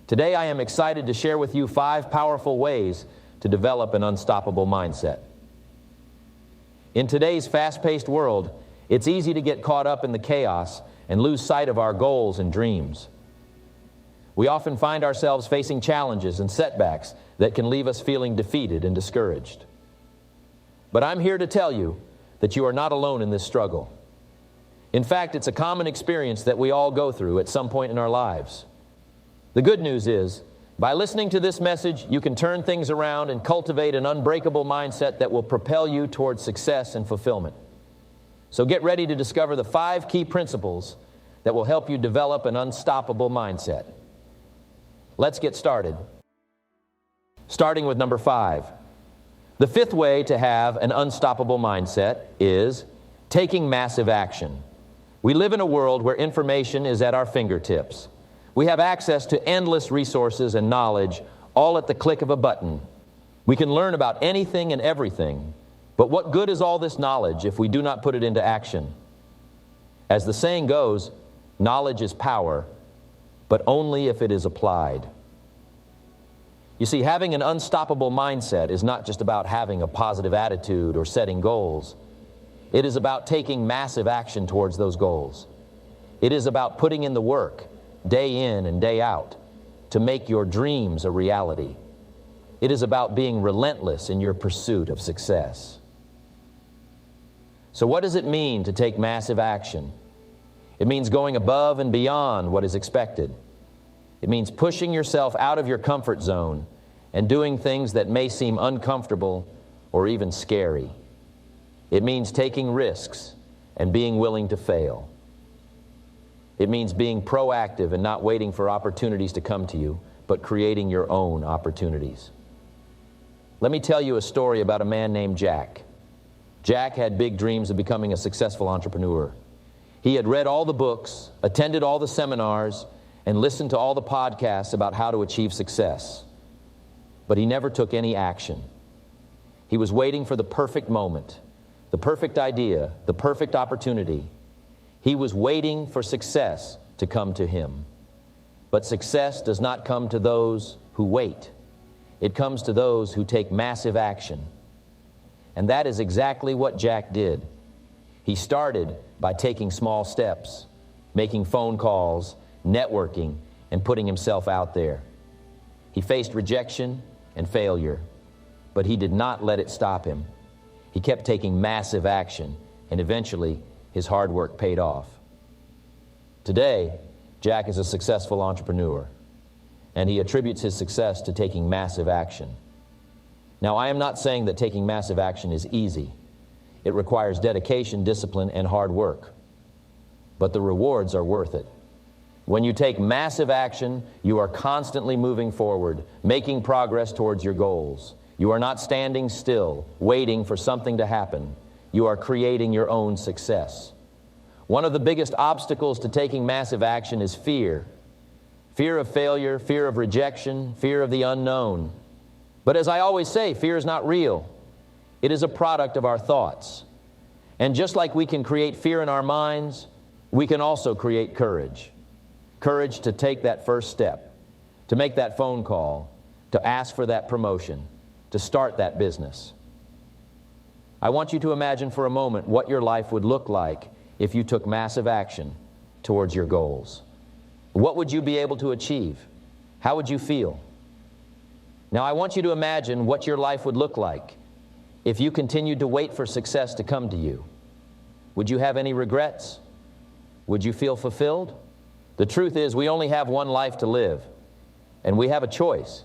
Today I am excited to share with you 5 powerful ways to develop an unstoppable mindset. In today's fast-paced world, it's easy to get caught up in the chaos and lose sight of our goals and dreams. We often find ourselves facing challenges and setbacks that can leave us feeling defeated and discouraged. But I'm here to tell you that you are not alone in this struggle. In fact, it's a common experience that we all go through at some point in our lives. The good news is, by listening to this message, you can turn things around and cultivate an unbreakable mindset that will propel you towards success and fulfillment. So get ready to discover the 5 key principles that will help you develop an unstoppable mindset. Let's get started. Starting with number 5. The 5th way to have an unstoppable mindset is taking massive action. We live in a world where information is at our fingertips. We have access to endless resources and knowledge, all at the click of a button. We can learn about anything and everything, but what good is all this knowledge if we do not put it into action? As the saying goes, knowledge is power, but only if it is applied. You see, having an unstoppable mindset is not just about having a positive attitude or setting goals. It is about taking massive action towards those goals. It is about putting in the work, day in and day out, to make your dreams a reality. It is about being relentless in your pursuit of success. So what does it mean to take massive action? It means going above and beyond what is expected. It means pushing yourself out of your comfort zone and doing things that may seem uncomfortable or even scary. It means taking risks and being willing to fail. It means being proactive and not waiting for opportunities to come to you, but creating your own opportunities. Let me tell you a story about a man named Jack. Jack had big dreams of becoming a successful entrepreneur. He had read all the books, attended all the seminars, and listened to all the podcasts about how to achieve success. But he never took any action. He was waiting for the perfect moment, the perfect idea, the perfect opportunity. He was waiting for success to come to him. But success does not come to those who wait. It comes to those who take massive action. And that is exactly what Jack did. He started by taking small steps, making phone calls, networking, and putting himself out there. He faced rejection and failure, but he did not let it stop him. He kept taking massive action, and eventually his hard work paid off. Today, Jack is a successful entrepreneur, and he attributes his success to taking massive action. Now, I am not saying that taking massive action is easy. It requires dedication, discipline, and hard work. But the rewards are worth it. When you take massive action, you are constantly moving forward, making progress towards your goals. You are not standing still, waiting for something to happen. You are creating your own success. One of the biggest obstacles to taking massive action is fear. Fear of failure, fear of rejection, fear of the unknown. But as I always say, fear is not real. It is a product of our thoughts. And just like we can create fear in our minds, we can also create courage. Courage to take that first step, to make that phone call, to ask for that promotion, to start that business. I want you to imagine for a moment what your life would look like if you took massive action towards your goals. What would you be able to achieve? How would you feel? Now, I want you to imagine what your life would look like if you continued to wait for success to come to you. Would you have any regrets? Would you feel fulfilled? The truth is, we only have one life to live, and we have a choice.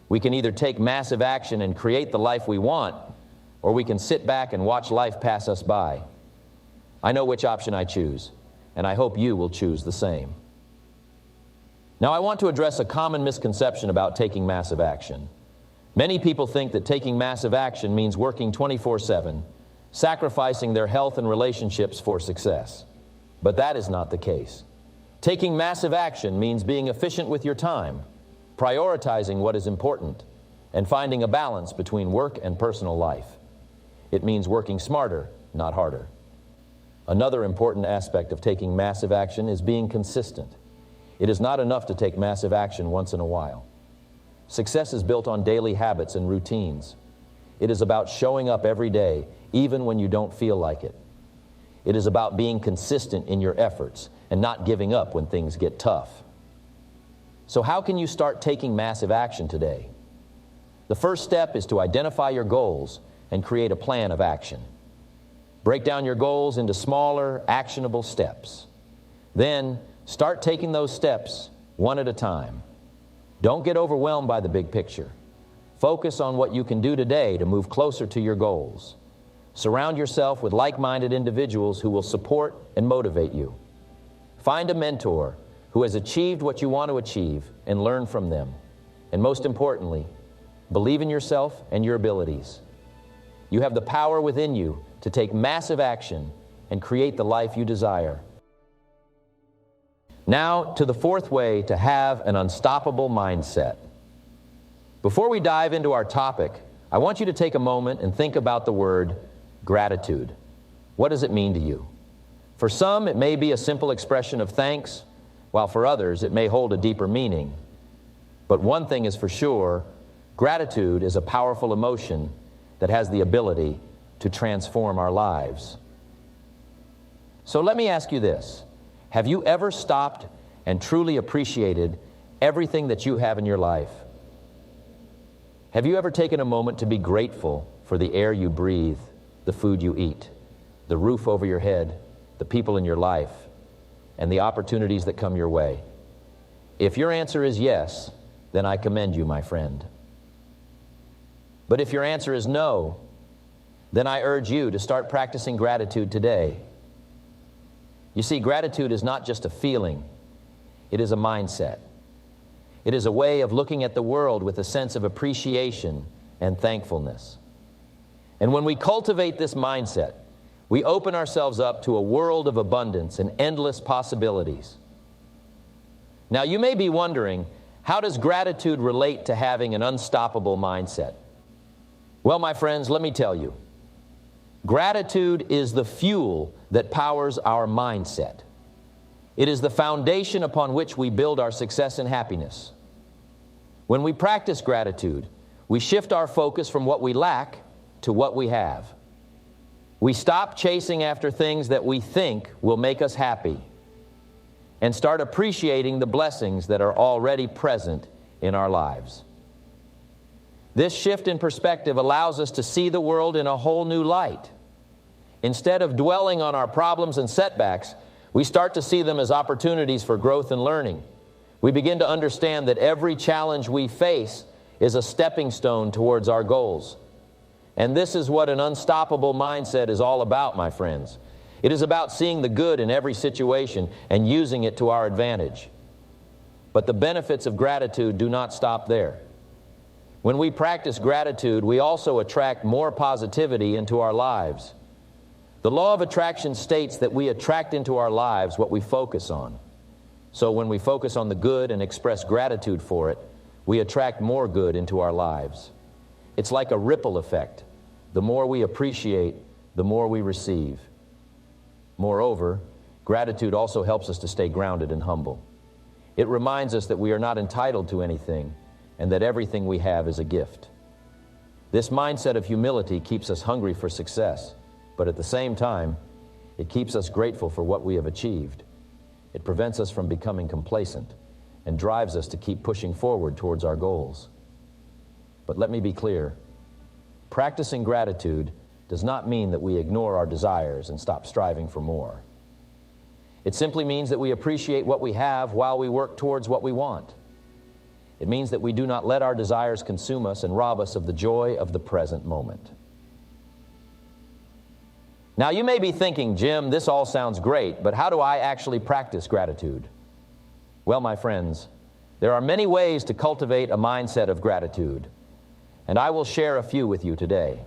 We can either take massive action and create the life we want, or we can sit back and watch life pass us by. I know which option I choose, and I hope you will choose the same. Now, I want to address a common misconception about taking massive action. Many people think that taking massive action means working 24/7, sacrificing their health and relationships for success. But that is not the case. Taking massive action means being efficient with your time, prioritizing what is important, and finding a balance between work and personal life. It means working smarter, not harder. Another important aspect of taking massive action is being consistent. It is not enough to take massive action once in a while. Success is built on daily habits and routines. It is about showing up every day, even when you don't feel like it. It is about being consistent in your efforts and not giving up when things get tough. So how can you start taking massive action today? The first step is to identify your goals and create a plan of action. Break down your goals into smaller, actionable steps. Then, start taking those steps one at a time. Don't get overwhelmed by the big picture. Focus on what you can do today to move closer to your goals. Surround yourself with like-minded individuals who will support and motivate you. Find a mentor who has achieved what you want to achieve and learn from them. And most importantly, believe in yourself and your abilities. You have the power within you to take massive action and create the life you desire. Now to the fourth way to have an unstoppable mindset. Before we dive into our topic, I want you to take a moment and think about the word gratitude. What does it mean to you? For some, it may be a simple expression of thanks, while for others, it may hold a deeper meaning. But one thing is for sure, gratitude is a powerful emotion that has the ability to transform our lives. So let me ask you this. Have you ever stopped and truly appreciated everything that you have in your life? Have you ever taken a moment to be grateful for the air you breathe, the food you eat, the roof over your head, the people in your life, and the opportunities that come your way? If your answer is yes, then I commend you, my friend. But if your answer is no, then I urge you to start practicing gratitude today. You see, gratitude is not just a feeling, it is a mindset. It is a way of looking at the world with a sense of appreciation and thankfulness. And when we cultivate this mindset, we open ourselves up to a world of abundance and endless possibilities. Now, you may be wondering, how does gratitude relate to having an unstoppable mindset? Well, my friends, let me tell you. Gratitude is the fuel that powers our mindset. It is the foundation upon which we build our success and happiness. When we practice gratitude, we shift our focus from what we lack to what we have. We stop chasing after things that we think will make us happy and start appreciating the blessings that are already present in our lives. This shift in perspective allows us to see the world in a whole new light. Instead of dwelling on our problems and setbacks, we start to see them as opportunities for growth and learning. We begin to understand that every challenge we face is a stepping stone towards our goals. And this is what an unstoppable mindset is all about, my friends. It is about seeing the good in every situation and using it to our advantage. But the benefits of gratitude do not stop there. When we practice gratitude, we also attract more positivity into our lives. The law of attraction states that we attract into our lives what we focus on. So when we focus on the good and express gratitude for it, we attract more good into our lives. It's like a ripple effect. The more we appreciate, the more we receive. Moreover, gratitude also helps us to stay grounded and humble. It reminds us that we are not entitled to anything and that everything we have is a gift. This mindset of humility keeps us hungry for success, but at the same time, it keeps us grateful for what we have achieved. It prevents us from becoming complacent and drives us to keep pushing forward towards our goals. But let me be clear. Practicing gratitude does not mean that we ignore our desires and stop striving for more. It simply means that we appreciate what we have while we work towards what we want. It means that we do not let our desires consume us and rob us of the joy of the present moment. Now, you may be thinking, Jim, this all sounds great, but how do I actually practice gratitude? Well, my friends, there are many ways to cultivate a mindset of gratitude, and I will share a few with you today.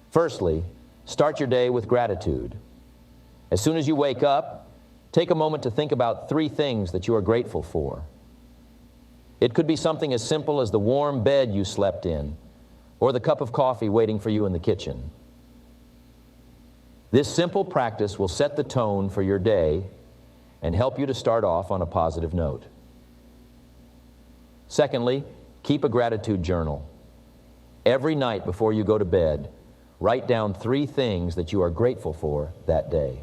Firstly, start your day with gratitude. As soon as you wake up, take a moment to think about 3 things that you are grateful for. It could be something as simple as the warm bed you slept in, or the cup of coffee waiting for you in the kitchen. This simple practice will set the tone for your day and help you to start off on a positive note. Secondly, keep a gratitude journal. Every night before you go to bed, write down 3 things that you are grateful for that day.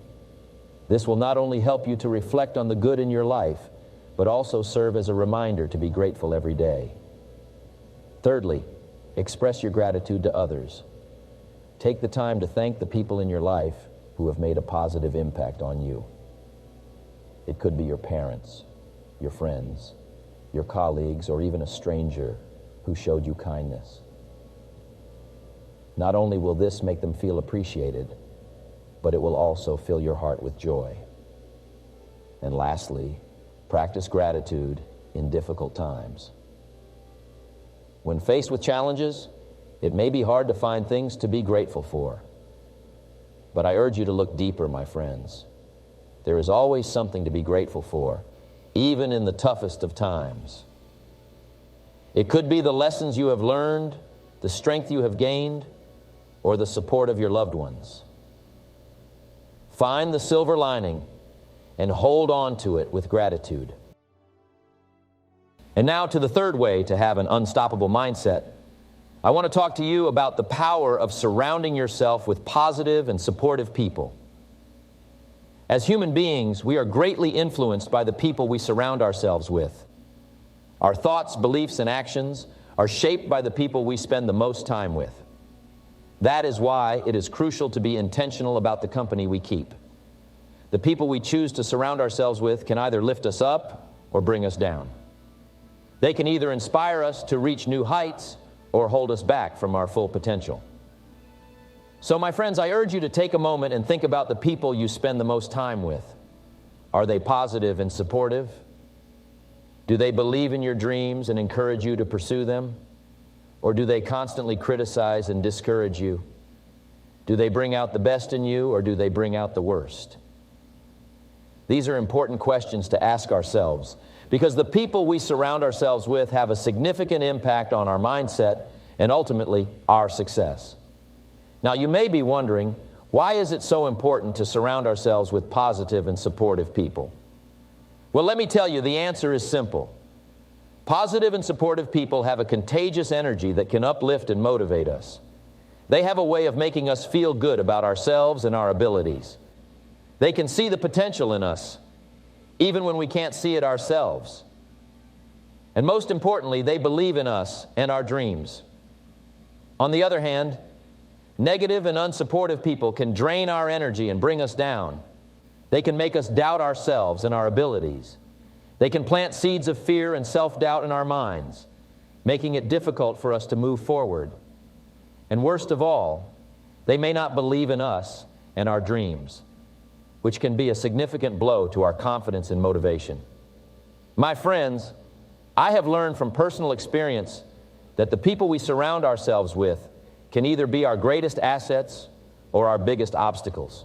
This will not only help you to reflect on the good in your life, but also serve as a reminder to be grateful every day. Thirdly, express your gratitude to others. Take the time to thank the people in your life who have made a positive impact on you. It could be your parents, your friends, your colleagues, or even a stranger who showed you kindness. Not only will this make them feel appreciated, but it will also fill your heart with joy. And lastly, practice gratitude in difficult times. When faced with challenges, it may be hard to find things to be grateful for. But I urge you to look deeper, my friends. There is always something to be grateful for, even in the toughest of times. It could be the lessons you have learned, the strength you have gained, or the support of your loved ones. Find the silver lining and hold on to it with gratitude. And now to the third way to have an unstoppable mindset. I want to talk to you about the power of surrounding yourself with positive and supportive people. As human beings, we are greatly influenced by the people we surround ourselves with. Our thoughts, beliefs, and actions are shaped by the people we spend the most time with. That is why it is crucial to be intentional about the company we keep. The people we choose to surround ourselves with can either lift us up or bring us down. They can either inspire us to reach new heights or hold us back from our full potential. So, my friends, I urge you to take a moment and think about the people you spend the most time with. Are they positive and supportive? Do they believe in your dreams and encourage you to pursue them? Or do they constantly criticize and discourage you? Do they bring out the best in you, or do they bring out the worst? These are important questions to ask ourselves, because the people we surround ourselves with have a significant impact on our mindset and ultimately our success. Now, you may be wondering, why is it so important to surround ourselves with positive and supportive people? Well, let me tell you, the answer is simple. Positive and supportive people have a contagious energy that can uplift and motivate us. They have a way of making us feel good about ourselves and our abilities. They can see the potential in us, even when we can't see it ourselves. And most importantly, they believe in us and our dreams. On the other hand, negative and unsupportive people can drain our energy and bring us down. They can make us doubt ourselves and our abilities. They can plant seeds of fear and self-doubt in our minds, making it difficult for us to move forward. And worst of all, they may not believe in us and our dreams, which can be a significant blow to our confidence and motivation. My friends, I have learned from personal experience that the people we surround ourselves with can either be our greatest assets or our biggest obstacles.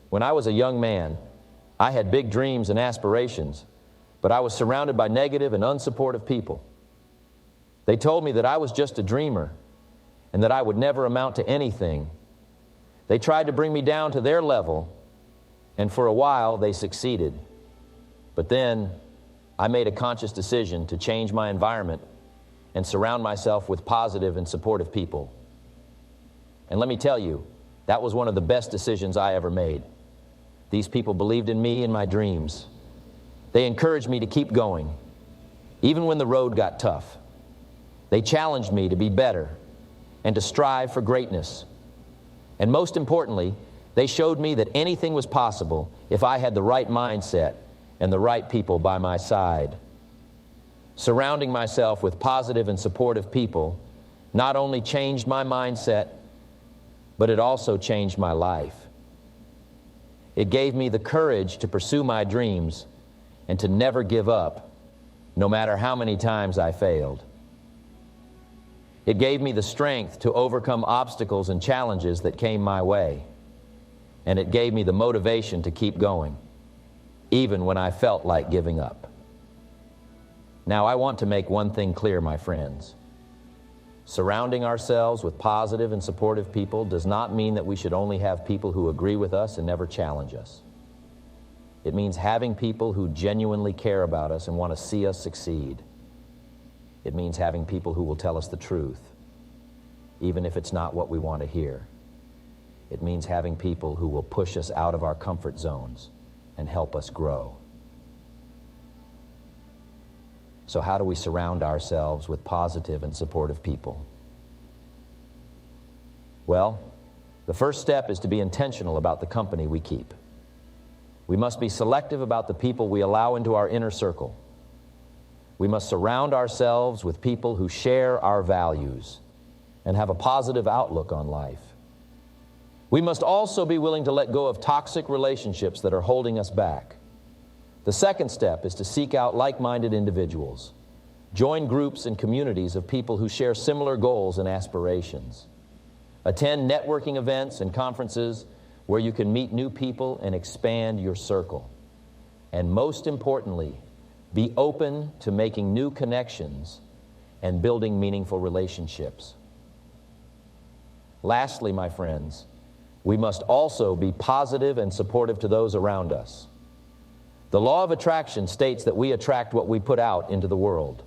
When I was a young man, I had big dreams and aspirations, but I was surrounded by negative and unsupportive people. They told me that I was just a dreamer and that I would never amount to anything. They tried to bring me down to their level, and for a while they succeeded. But then I made a conscious decision to change my environment and surround myself with positive and supportive people. And let me tell you, that was one of the best decisions I ever made. These people believed in me and my dreams. They encouraged me to keep going, even when the road got tough. They challenged me to be better and to strive for greatness. And most importantly, they showed me that anything was possible if I had the right mindset and the right people by my side. Surrounding myself with positive and supportive people not only changed my mindset, but it also changed my life. It gave me the courage to pursue my dreams and to never give up, no matter how many times I failed. It gave me the strength to overcome obstacles and challenges that came my way. And it gave me the motivation to keep going, even when I felt like giving up. Now, I want to make one thing clear, my friends. Surrounding ourselves with positive and supportive people does not mean that we should only have people who agree with us and never challenge us. It means having people who genuinely care about us and want to see us succeed. It means having people who will tell us the truth, even if it's not what we want to hear. It means having people who will push us out of our comfort zones and help us grow. So how do we surround ourselves with positive and supportive people? Well, the first step is to be intentional about the company we keep. We must be selective about the people we allow into our inner circle. We must surround ourselves with people who share our values and have a positive outlook on life. We must also be willing to let go of toxic relationships that are holding us back. The second step is to seek out like-minded individuals. Join groups and communities of people who share similar goals and aspirations. Attend networking events and conferences where you can meet new people and expand your circle. And most importantly, be open to making new connections and building meaningful relationships. Lastly, my friends, we must also be positive and supportive to those around us. The law of attraction states that we attract what we put out into the world.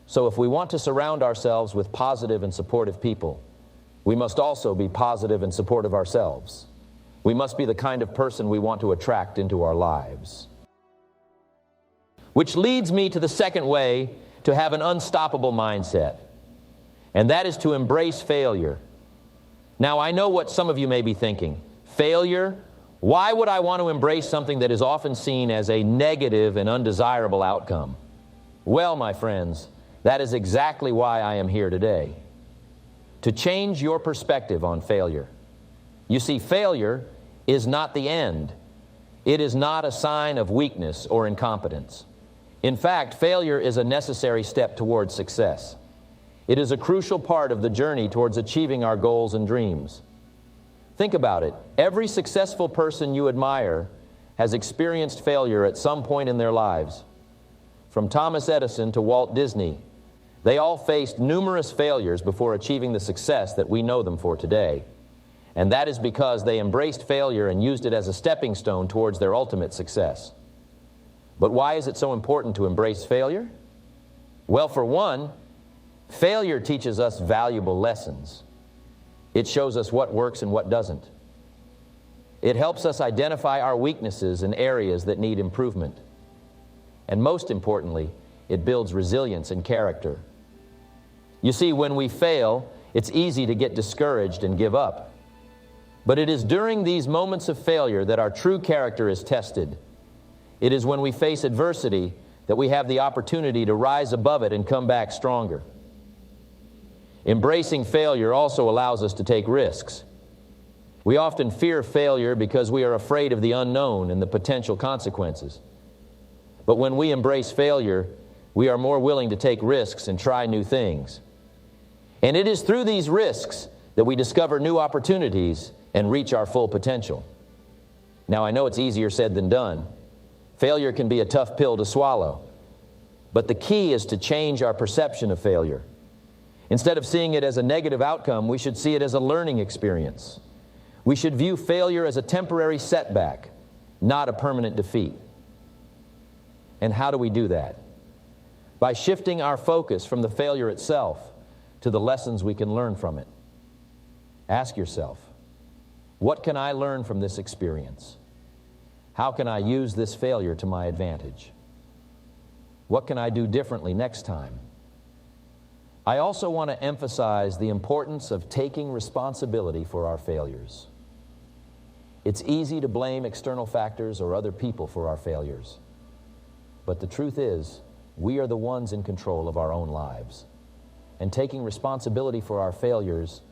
So if we want to surround ourselves with positive and supportive people, we must also be positive and supportive ourselves. We must be the kind of person we want to attract into our lives. Which leads me to the second way to have an unstoppable mindset, and that is to embrace failure. Now, I know what some of you may be thinking. Failure? Why would I want to embrace something that is often seen as a negative and undesirable outcome? Well, my friends, that is exactly why I am here today. To change your perspective on failure. You see, failure is not the end. It is not a sign of weakness or incompetence. In fact, failure is a necessary step towards success. It is a crucial part of the journey towards achieving our goals and dreams. Think about it. Every successful person you admire has experienced failure at some point in their lives. From Thomas Edison to Walt Disney, they all faced numerous failures before achieving the success that we know them for today. And that is because they embraced failure and used it as a stepping stone towards their ultimate success. But why is it so important to embrace failure? Well, for one, failure teaches us valuable lessons. It shows us what works and what doesn't. It helps us identify our weaknesses and areas that need improvement. And most importantly, it builds resilience and character. You see, when we fail, it's easy to get discouraged and give up. But it is during these moments of failure that our true character is tested. It is when we face adversity that we have the opportunity to rise above it and come back stronger. Embracing failure also allows us to take risks. We often fear failure because we are afraid of the unknown and the potential consequences. But when we embrace failure, we are more willing to take risks and try new things. And it is through these risks that we discover new opportunities and reach our full potential. Now, I know it's easier said than done. Failure can be a tough pill to swallow. But the key is to change our perception of failure. Instead of seeing it as a negative outcome, we should see it as a learning experience. We should view failure as a temporary setback, not a permanent defeat. And how do we do that? By shifting our focus from the failure itself to the lessons we can learn from it. Ask yourself, what can I learn from this experience? How can I use this failure to my advantage? What can I do differently next time? I also want to emphasize the importance of taking responsibility for our failures. It's easy to blame external factors or other people for our failures. But the truth is, we are the ones in control of our own lives. And taking responsibility for our failures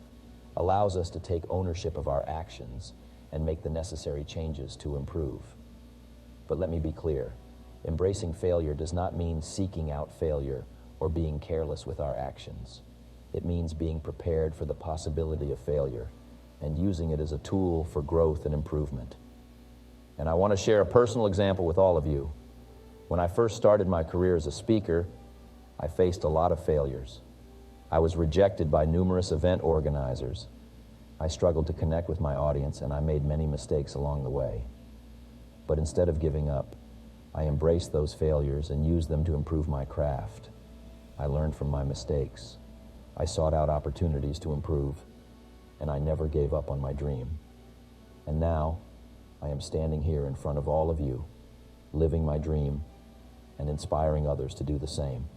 allows us to take ownership of our actions and make the necessary changes to improve. But let me be clear, embracing failure does not mean seeking out failure or being careless with our actions. It means being prepared for the possibility of failure and using it as a tool for growth and improvement. And I want to share a personal example with all of you. When I first started my career as a speaker, I faced a lot of failures. I was rejected by numerous event organizers. I struggled to connect with my audience, and I made many mistakes along the way. But instead of giving up, I embraced those failures and used them to improve my craft. I learned from my mistakes. I sought out opportunities to improve, and I never gave up on my dream. And now, I am standing here in front of all of you, living my dream and inspiring others to do the same.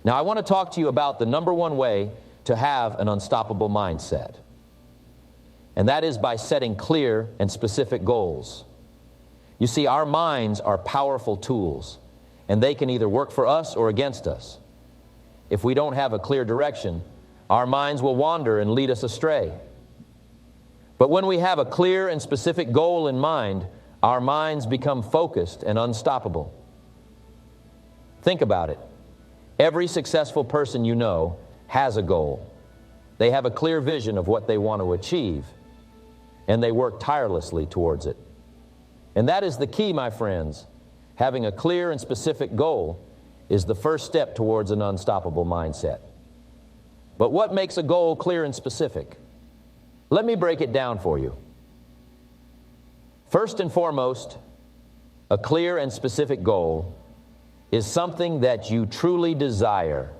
Now, I want to talk to you about the number one way to have an unstoppable mindset. And that is by setting clear and specific goals. You see, our minds are powerful tools, and they can either work for us or against us. If we don't have a clear direction, our minds will wander and lead us astray. But when we have a clear and specific goal in mind, our minds become focused and unstoppable. Think about it. Every successful person you know has a goal. They have a clear vision of what they want to achieve, and they work tirelessly towards it. And that is the key, my friends. Having a clear and specific goal is the first step towards an unstoppable mindset. But what makes a goal clear and specific? Let me break it down for you. First and foremost, a clear and specific goal is something that you truly desire.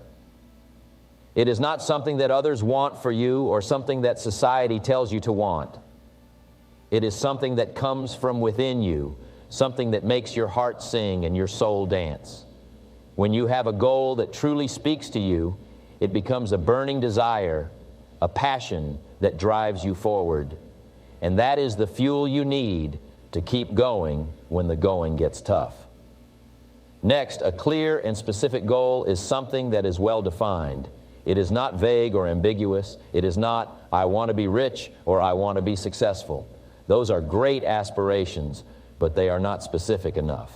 It is not something that others want for you or something that society tells you to want. It is something that comes from within you, something that makes your heart sing and your soul dance. When you have a goal that truly speaks to you, it becomes a burning desire, a passion that drives you forward. And that is the fuel you need to keep going when the going gets tough. Next, a clear and specific goal is something that is well defined. It is not vague or ambiguous. It is not, I want to be rich or I want to be successful. Those are great aspirations, but they are not specific enough.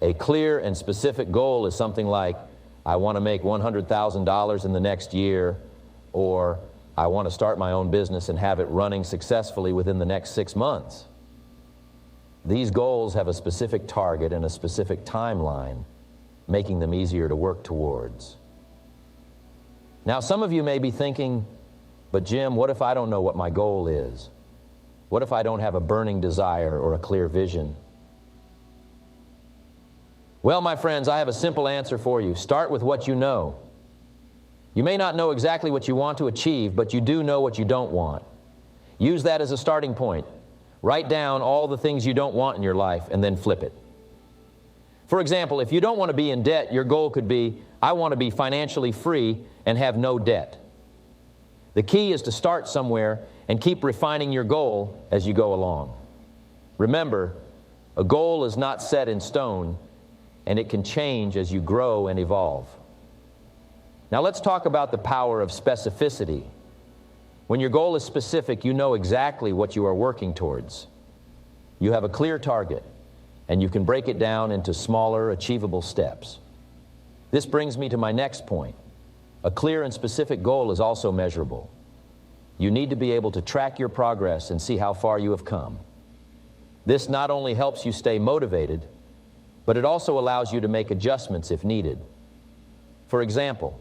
A clear and specific goal is something like, I want to make $100,000 in the next year, or I want to start my own business and have it running successfully within the next 6 months. These goals have a specific target and a specific timeline, making them easier to work towards. Now, some of you may be thinking, but Jim, what if I don't know what my goal is? What if I don't have a burning desire or a clear vision? Well, my friends, I have a simple answer for you. Start with what you know. You may not know exactly what you want to achieve, but you do know what you don't want. Use that as a starting point. Write down all the things you don't want in your life and then flip it. For example, if you don't want to be in debt, your goal could be, I want to be financially free and have no debt. The key is to start somewhere and keep refining your goal as you go along. Remember, a goal is not set in stone, and it can change as you grow and evolve. Now let's talk about the power of specificity. When your goal is specific, you know exactly what you are working towards. You have a clear target, and you can break it down into smaller, achievable steps. This brings me to my next point. A clear and specific goal is also measurable. You need to be able to track your progress and see how far you have come. This not only helps you stay motivated, but it also allows you to make adjustments if needed. For example,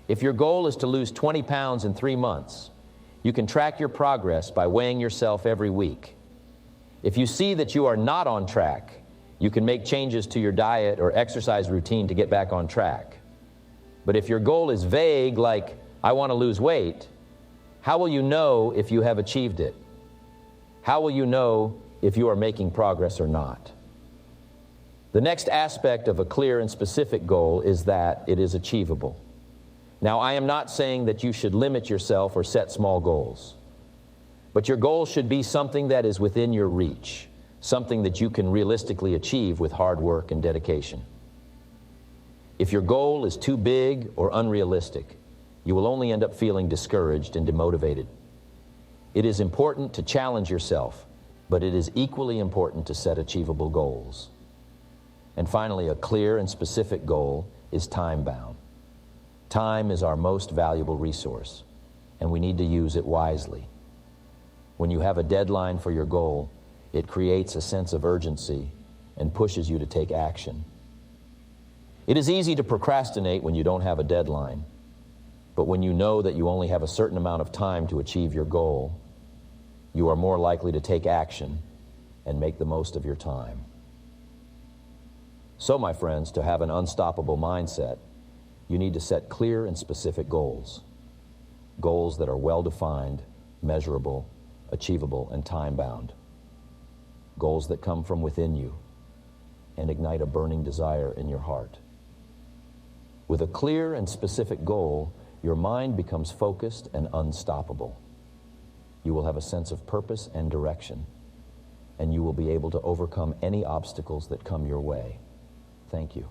if your goal is to lose 20 pounds in 3 months, you can track your progress by weighing yourself every week. If you see that you are not on track, you can make changes to your diet or exercise routine to get back on track. But if your goal is vague, like, I want to lose weight, how will you know if you have achieved it? How will you know if you are making progress or not? The next aspect of a clear and specific goal is that it is achievable. Now, I am not saying that you should limit yourself or set small goals, but your goal should be something that is within your reach, something that you can realistically achieve with hard work and dedication. If your goal is too big or unrealistic, you will only end up feeling discouraged and demotivated. It is important to challenge yourself, but it is equally important to set achievable goals. And finally, a clear and specific goal is time-bound. Time is our most valuable resource, and we need to use it wisely. When you have a deadline for your goal, it creates a sense of urgency and pushes you to take action. It is easy to procrastinate when you don't have a deadline, but when you know that you only have a certain amount of time to achieve your goal, you are more likely to take action and make the most of your time. So, my friends, to have an unstoppable mindset, you need to set clear and specific goals. Goals that are well-defined, measurable, achievable, and time-bound. Goals that come from within you and ignite a burning desire in your heart. With a clear and specific goal, your mind becomes focused and unstoppable. You will have a sense of purpose and direction, and you will be able to overcome any obstacles that come your way. Thank you.